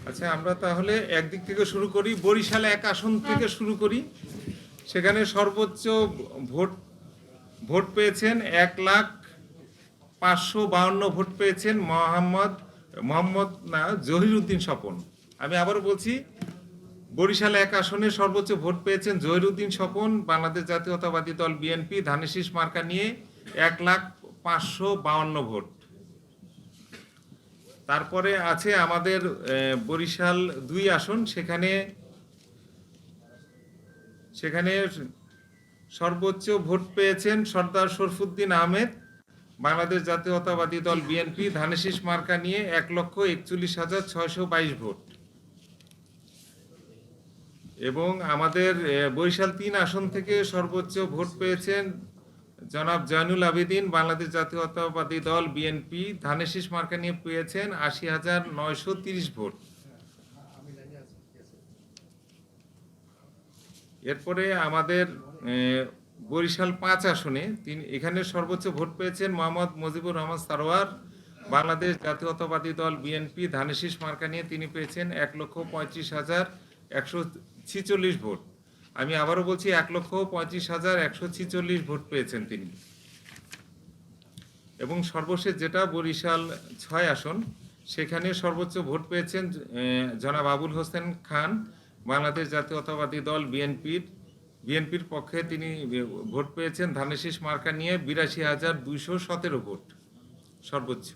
আচ্ছা, আমরা তাহলে একদিক থেকে শুরু করি, বরিশাল 1 আসন থেকে শুরু করি। সেখানে সর্বোচ্চ ভোট ভোট পেয়েছেন 1,05,52 ভোট পেয়েছেন মোহাম্মদ না জহিরুদ্দিন স্বপন। আমি আবারও বলছি, বরিশাল 1 আসনে সর্বোচ্চ ভোট পেয়েছেন জহিরুদ্দিন স্বপন, বাংলাদেশ জাতীয়তাবাদী দল বিএনপি, ধানের শীষ মার্কা নিয়ে 1,05,52 ভোট। তারপরে আছে আমাদের বরিশাল 2 আসন, সেখানে সর্বোচ্চ ভোট পেয়েছেন সর্দার শরফুদ্দিন আহমেদ, বাংলাদেশ জাতীয়তাবাদী দল বিএনপি, ধানের শীষ মার্কা নিয়ে 1,41,622 ভোট। এবং আমাদের বরিশাল 3 আসন থেকে সর্বোচ্চ ভোট পেয়েছেন জনাব জয়নুল আবেদিন, বাংলাদেশ জাতীয়তাবাদী দল বিএনপি, ধানের শীষ মার্কা নিয়ে পেয়েছেন 80,930 ভোট। এরপরে আমাদের বরিশাল 5 আসনে এখানে সর্বোচ্চ ভোট পেয়েছেন মোহাম্মদ মুজিবুর রহমান সারোয়ার, বাংলাদেশ জাতীয়তাবাদী দল বিএনপি, ধানের শীষ মার্কা নিয়ে তিনি পেয়েছেন 1,35,146 ভোট। আমি আবারও বলছি, 1,35,146 ভোট পেয়েছেন তিনি। এবং সর্বশেষ যেটা বরিশাল 6 আসন, সেখানে সর্বোচ্চ ভোট পেয়েছেন জনাব আবুল হোসেন খান, বাংলাদেশ জাতীয়তাবাদী দল বিএনপির পক্ষে তিনি ভোট পেয়েছেন ধানের শীষ মার্কা নিয়ে 82,217 ভোট সর্বোচ্চ।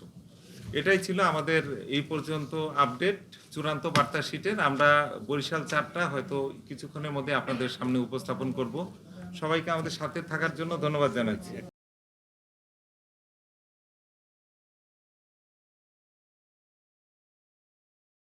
এটাই ছিল আমাদের এই পর্যন্ত আপডেট চূড়ান্ত বার্তা শিটের। আমরা বরিশাল 4টা হয়তো কিছুক্ষণের মধ্যে আপনাদের সামনে উপস্থাপন করব। সবাইকে আমাদের সাথে থাকার জন্য ধন্যবাদ জানাচ্ছি।